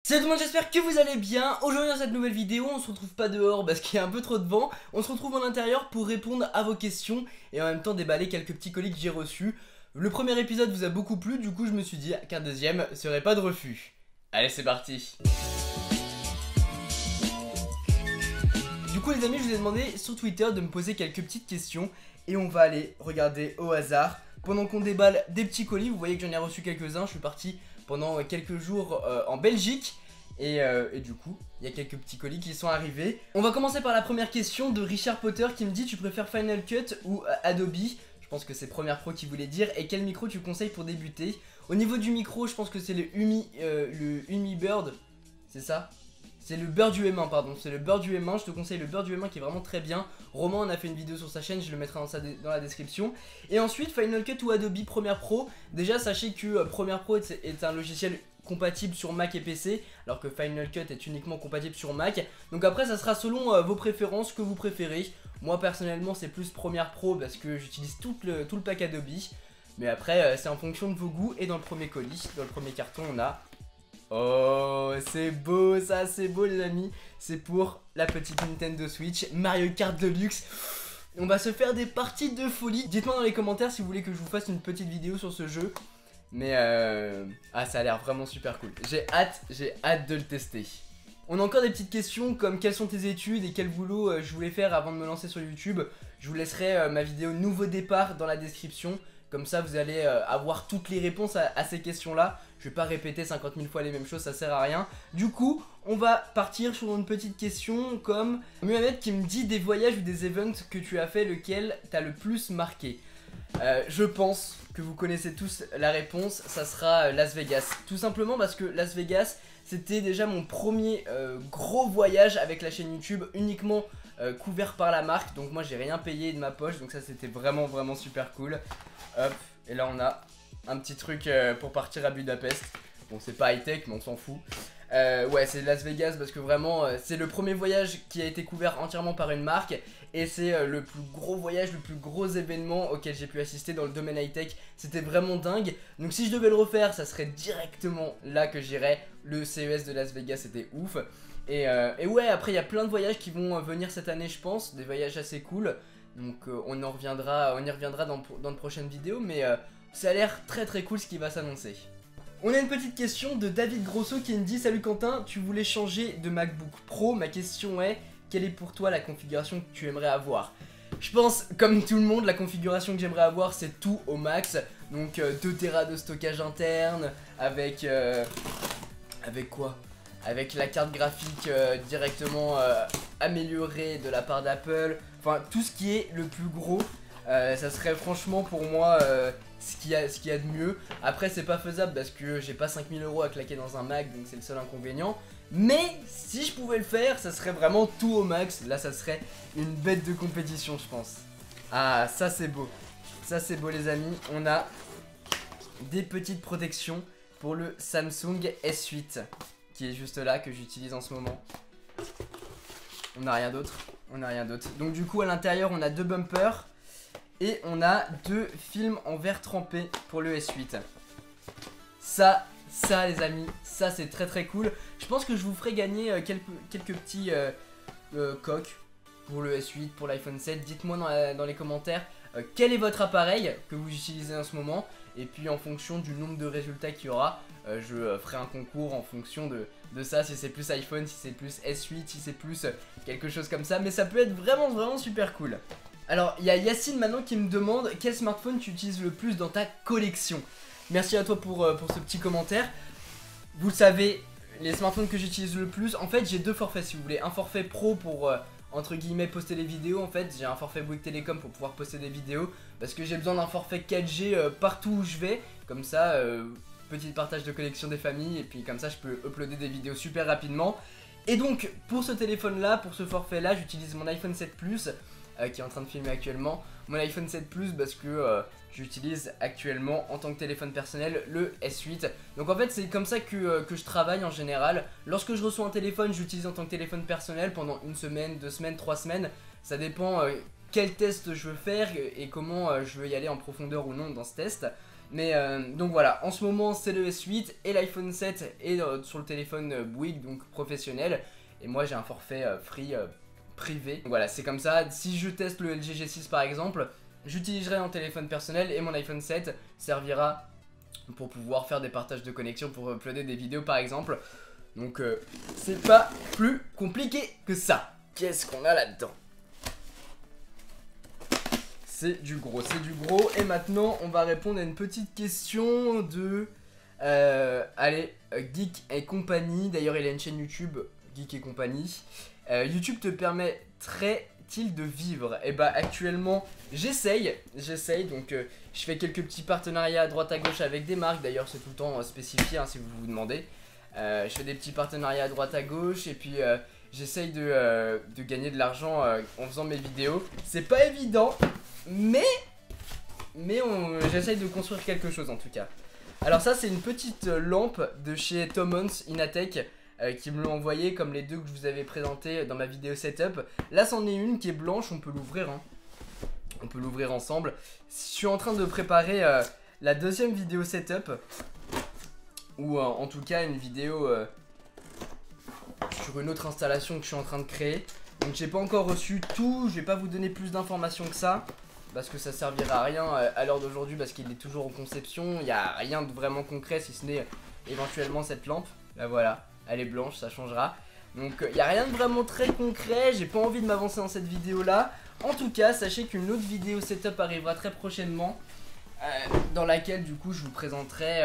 Salut tout le monde, j'espère que vous allez bien. Aujourd'hui dans cette nouvelle vidéo, on se retrouve pas dehors parce qu'il y a un peu trop de vent. On se retrouve en intérieur pour répondre à vos questions et en même temps déballer quelques petits colis que j'ai reçus. Le premier épisode vous a beaucoup plu, du coup je me suis dit qu'un deuxième serait pas de refus. Allez, c'est parti. Du coup les amis, je vous ai demandé sur Twitter de me poser quelques petites questions et on va aller regarder au hasard. Pendant qu'on déballe des petits colis, vous voyez que j'en ai reçu quelques-uns. Je suis parti pendant quelques jours en Belgique et du coup il y a quelques petits colis qui sont arrivés. On va commencer par la première question de Richard Potter qui me dit: tu préfères Final Cut ou Adobe? Je pense que c'est Premiere Pro qui voulait dire. Et quel micro tu conseilles pour débuter? Au niveau du micro, je pense que c'est le Umi Bird, c'est ça? C'est le beurre du M1, pardon, c'est le beurre du M1, je te conseille le beurre du M1 qui est vraiment très bien. Romain en a fait une vidéo sur sa chaîne, je le mettrai dans la description. Et ensuite, Final Cut ou Adobe Premiere Pro. Déjà, sachez que Premiere Pro est un logiciel compatible sur Mac et PC, alors que Final Cut est uniquement compatible sur Mac. Donc après, ça sera selon vos préférences, que vous préférez. Moi, personnellement, c'est plus Premiere Pro parce que j'utilise tout le pack Adobe. Mais après, c'est en fonction de vos goûts. Et dans le premier colis, dans le premier carton, on a... Oh, c'est beau, ça, c'est beau les amis. C'est pour la petite Nintendo Switch Mario Kart Deluxe. On va se faire des parties de folie. Dites-moi dans les commentaires si vous voulez que je vous fasse une petite vidéo sur ce jeu. Mais ah, ça a l'air vraiment super cool. J'ai hâte de le tester. On a encore des petites questions comme quelles sont tes études et quel boulot je voulais faire avant de me lancer sur YouTube. Je vous laisserai ma vidéo nouveau départ dans la description. Comme ça vous allez avoir toutes les réponses à ces questions là. Je vais pas répéter 50 000 fois les mêmes choses, ça sert à rien. Du coup on va partir sur une petite question comme Mohamed qui me dit: des voyages ou des events que tu as fait, lequel t'a le plus marqué? Je pense que vous connaissez tous la réponse, ça sera Las Vegas. Tout simplement parce que Las Vegas, c'était déjà mon premier gros voyage avec la chaîne YouTube, uniquement couvert par la marque. Donc moi j'ai rien payé de ma poche, donc ça c'était vraiment super cool. Hop, et là on a un petit truc pour partir à Budapest. Bon, c'est pas high tech mais on s'en fout. Ouais, c'est Las Vegas parce que vraiment c'est le premier voyage qui a été couvert entièrement par une marque. Et c'est le plus gros voyage, le plus gros événement auquel j'ai pu assister dans le domaine high tech. C'était vraiment dingue. Donc si je devais le refaire, ça serait directement là que j'irais. Le CES de Las Vegas, c'était ouf. Et ouais, après il y a plein de voyages qui vont venir cette année, je pense. Des voyages assez cool. Donc on y reviendra dans de prochaines vidéos. Mais ça a l'air très cool ce qui va s'annoncer. On a une petite question de David Grosso qui me dit: salut Quentin, tu voulais changer de MacBook Pro. Ma question est: quelle est pour toi la configuration que tu aimerais avoir? Je pense, comme tout le monde, la configuration que j'aimerais avoir, c'est tout au max. Donc 2 Tera de stockage interne, avec quoi? Avec la carte graphique directement améliorée de la part d'Apple. Enfin, tout ce qui est le plus gros. Ça serait franchement pour moi ce qu'il y a de mieux. Après c'est pas faisable parce que j'ai pas 5000 € à claquer dans un Mac, donc c'est le seul inconvénient. Mais si je pouvais le faire, ça serait vraiment tout au max. Là ça serait une bête de compétition, je pense. Ah, ça c'est beau. Ça c'est beau les amis. On a des petites protections pour le Samsung S8 qui est juste là, que j'utilise en ce moment. On n'a rien d'autre. Donc du coup à l'intérieur on a 2 bumpers. Et on a 2 films en verre trempé pour le S8. Ça les amis, ça c'est très cool. Je pense que je vous ferai gagner quelques petits coques pour le S8, pour l'iPhone 7. Dites-moi dans les commentaires quel est votre appareil que vous utilisez en ce moment. Et puis en fonction du nombre de résultats qu'il y aura, je ferai un concours en fonction de ça. Si c'est plus iPhone, si c'est plus S8, si c'est plus quelque chose comme ça. Mais ça peut être vraiment super cool. Alors, il y a Yacine maintenant qui me demande: quel smartphone tu utilises le plus dans ta collection? Merci à toi pour ce petit commentaire. Vous le savez, les smartphones que j'utilise le plus, en fait j'ai 2 forfaits si vous voulez. Un forfait pro pour entre guillemets poster les vidéos. En fait j'ai un forfait Bouygues Télécom pour pouvoir poster des vidéos, parce que j'ai besoin d'un forfait 4G partout où je vais. Comme ça, petit partage de collection des familles, et puis comme ça je peux uploader des vidéos super rapidement. Et donc pour ce téléphone là, pour ce forfait là, j'utilise mon iPhone 7 Plus qui est en train de filmer actuellement. Mon iPhone 7 Plus parce que j'utilise actuellement en tant que téléphone personnel le S8. Donc en fait c'est comme ça que je travaille en général. Lorsque je reçois un téléphone, j'utilise en tant que téléphone personnel pendant 1 semaine, 2 semaines, 3 semaines. Ça dépend quel test je veux faire et comment je veux y aller en profondeur ou non dans ce test. Mais donc voilà, en ce moment c'est le S8 et l'iPhone 7 est sur le téléphone Bouygues, donc professionnel. Et moi j'ai un forfait free privé. Donc voilà, c'est comme ça. Si je teste le LG G6 par exemple, j'utiliserai mon téléphone personnel et mon iPhone 7 servira pour pouvoir faire des partages de connexion, pour uploader des vidéos par exemple. Donc c'est pas plus compliqué que ça. Qu'est-ce qu'on a là-dedans? C'est du gros, c'est du gros. Et maintenant, on va répondre à une petite question de... allez, Geek et compagnie. D'ailleurs, il a une chaîne YouTube, Geek et compagnie. YouTube te permettrait-il de vivre? Et bah, actuellement, j'essaye. Donc, je fais quelques petits partenariats à droite à gauche avec des marques. D'ailleurs, c'est tout le temps spécifié, hein, si vous vous demandez. Je fais des petits partenariats à droite à gauche. Et puis... j'essaye de gagner de l'argent en faisant mes vidéos. C'est pas évident, mais j'essaye de construire quelque chose en tout cas. Alors ça c'est une petite lampe de chez Thomons Inatech qui me l'ont envoyé, comme les deux que je vous avais présenté dans ma vidéo setup. Là c'en est une qui est blanche, on peut l'ouvrir hein. On peut l'ouvrir ensemble. Je suis en train de préparer la deuxième vidéo setup, ou en tout cas une vidéo... sur une autre installation que je suis en train de créer. Donc j'ai pas encore reçu tout, je vais pas vous donner plus d'informations que ça, parce que ça servira à rien à l'heure d'aujourd'hui, parce qu'il est toujours en conception. Il n'y a rien de vraiment concret si ce n'est éventuellement cette lampe. Là voilà, elle est blanche, ça changera. Donc il n'y a rien de vraiment très concret, j'ai pas envie de m'avancer dans cette vidéo là. En tout cas, sachez qu'une autre vidéo setup arrivera très prochainement, dans laquelle du coup je vous présenterai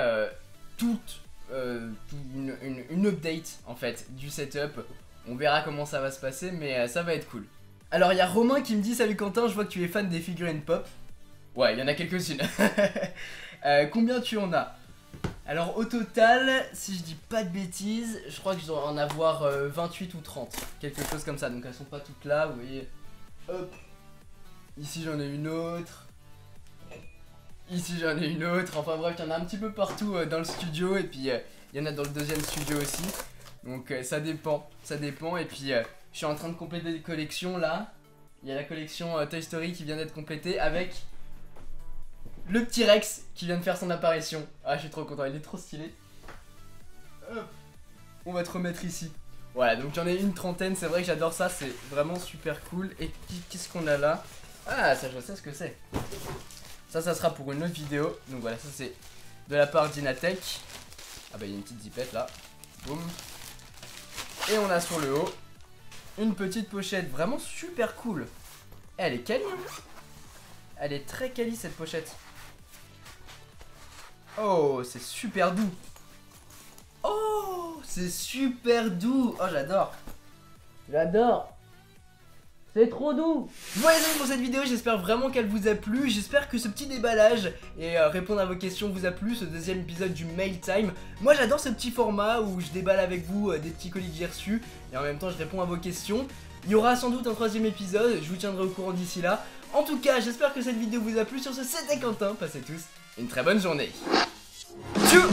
une update en fait du setup. On verra comment ça va se passer, mais ça va être cool. Alors il y a Romain qui me dit: salut Quentin, je vois que tu es fan des figurines pop. Ouais, il y en a quelques-unes. Combien tu en as? Alors au total, si je dis pas de bêtises, je crois que je dois en avoir 28 ou 30, quelque chose comme ça. Donc elles sont pas toutes là, vous voyez. Hop. Ici j'en ai une autre. Ici j'en ai une autre, enfin bref, il y en a un petit peu partout dans le studio. Et puis il y en a dans le deuxième studio aussi. Donc ça dépend. Et puis je suis en train de compléter des collections là. Il y a la collection Toy Story qui vient d'être complétée avec le petit Rex qui vient de faire son apparition. Ah, je suis trop content, il est trop stylé. Hop. On va te remettre ici. Voilà, donc j'en ai une trentaine, c'est vrai que j'adore ça, c'est vraiment super cool. Et qu'est-ce qu'on a là? Ah, ça je sais ce que c'est. Ça sera pour une autre vidéo. Donc voilà, ça c'est de la part d'Inatech. Ah bah il y a une petite zipette là. Boum. Et on a sur le haut une petite pochette vraiment super cool. Elle est quali hein. Elle est très quali cette pochette. Oh, c'est super doux. Oh, c'est super doux. Oh, j'adore. J'adore. C'est trop doux. Voilà donc pour cette vidéo, j'espère vraiment qu'elle vous a plu. J'espère que ce petit déballage et répondre à vos questions vous a plu, ce deuxième épisode du Mail Time. Moi j'adore ce petit format où je déballe avec vous des petits colis que j'ai reçus et en même temps je réponds à vos questions. Il y aura sans doute un troisième épisode, je vous tiendrai au courant d'ici là. En tout cas, j'espère que cette vidéo vous a plu. Sur ce, c'était Quentin. Passez tous une très bonne journée. Tchou.